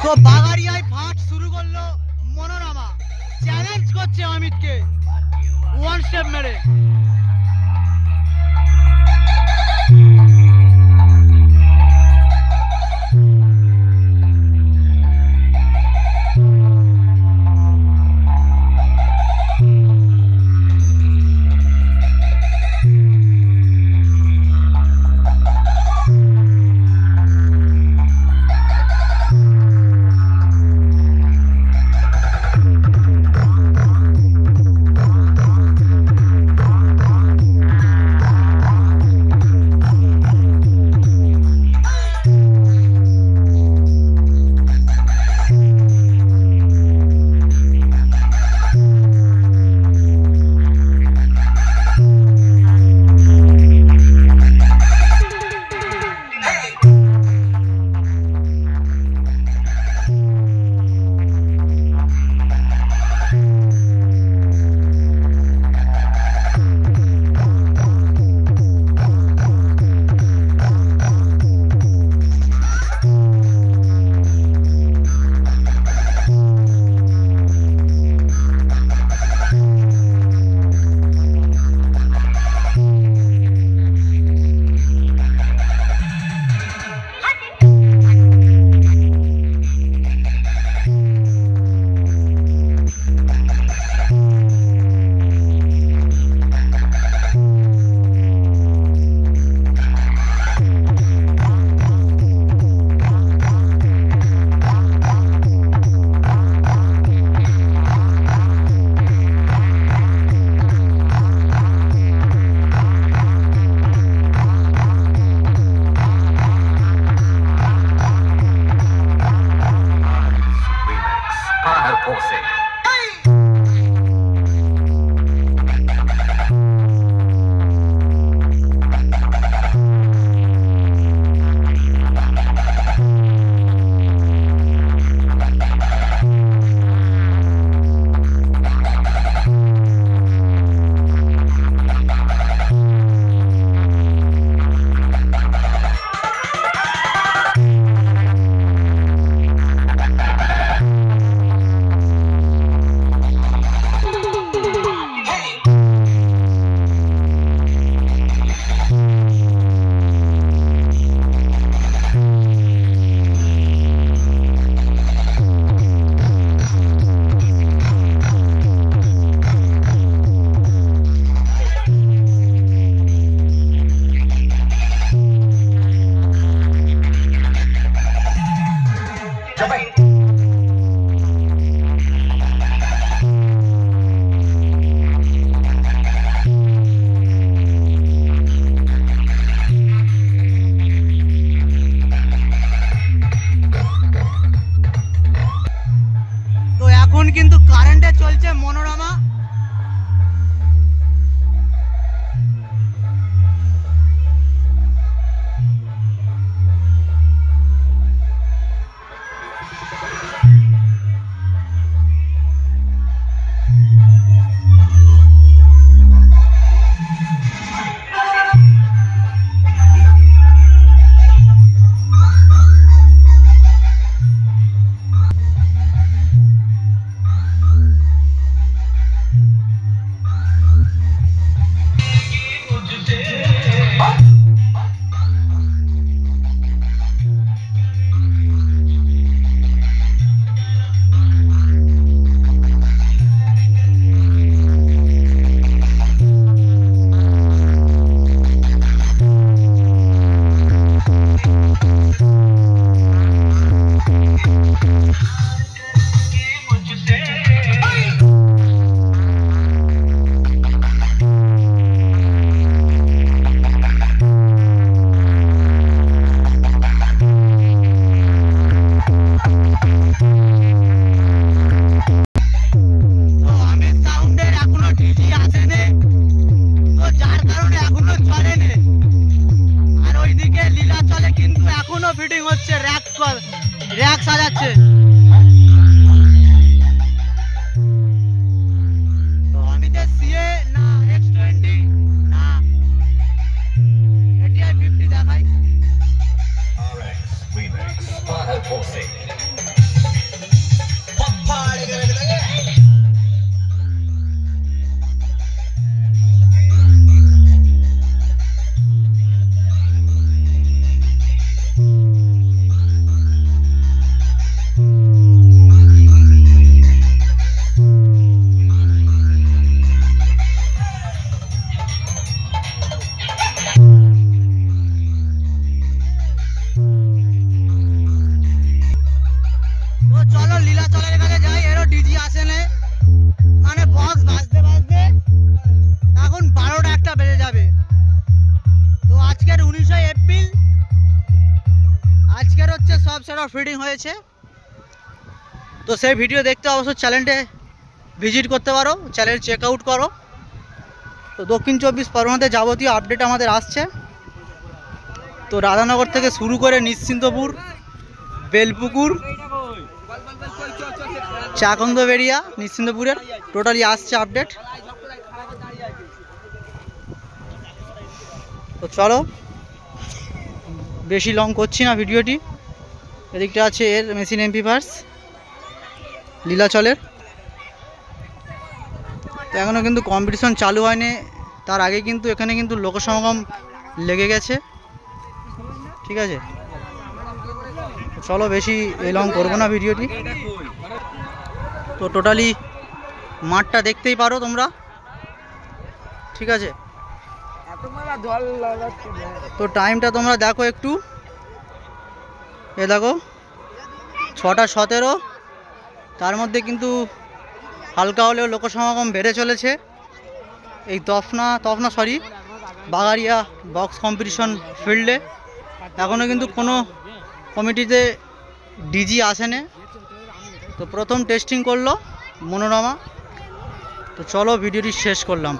তো বাগারিয়ায় ফাট শুরু করলো মনোরমা, চ্যালেঞ্জ করছে অমিতকে ওয়ান স্টেপ মেরে। কিন্তু কারেন্টে চলছে মনোরমা। ফিটিং হচ্ছে, র‍্যাক সাজাচ্ছে। তো অমিতের সিএ না X20 না ATI 50 দেখাই। RX Remix Fire Forcing চলো লীলাচলের কাছে যাই। এরও ডিজি আসে না, মানে বক্স বাজতে বাজতে এখন 12টা একটা বেজে যাবে। তো আজকের 19শে এপ্রিল, আজকের হচ্ছে সব সেটা ফিটিং হয়েছে। তো সেই ভিডিও দেখতে অবশ্যই চ্যানেলটা ভিজিট করতে পারো, চ্যানেল চেক আউট করো। তো দক্ষিণ 24 পরগনাতে যাবতীয় আপডেট আমাদের আসছে। তো রাধানগর থেকে শুরু করে নিশ্চিন্তপুর, বেলপুকুর, চাকন্দবেড়িয়া, নিশ্চিন্তপুরের টোটালি আসছে আপডেট। তো চলো বেশি লং করছি না ভিডিওটি। এদিকটা আছে এর মেশিন এমপিভার্স লীলাচলের। এখনও কিন্তু কম্পিটিশন চালু হয়নি, তার আগে কিন্তু এখানে কিন্তু লোকসমাগম লেগে গেছে। ঠিক আছে, চলো বেশি লং করবো না ভিডিওটি। তো টোটালি মাঠটা দেখতেই পারো তোমরা। ঠিক আছে, তো টাইমটা তোমরা দেখো একটু, এ দেখো 6টা 17। তার মধ্যে কিন্তু হালকা হলেও লোকসমাগম বেড়ে চলেছে এই বাগারিয়া বক্স কম্পিটিশন ফিল্ডে। এখনও কিন্তু কোনো কমিটিতে ডিজি আসেনি। তো প্রথম টেস্টিং করলো মনোরমা। তো চলো ভিডিওটি শেষ করলাম।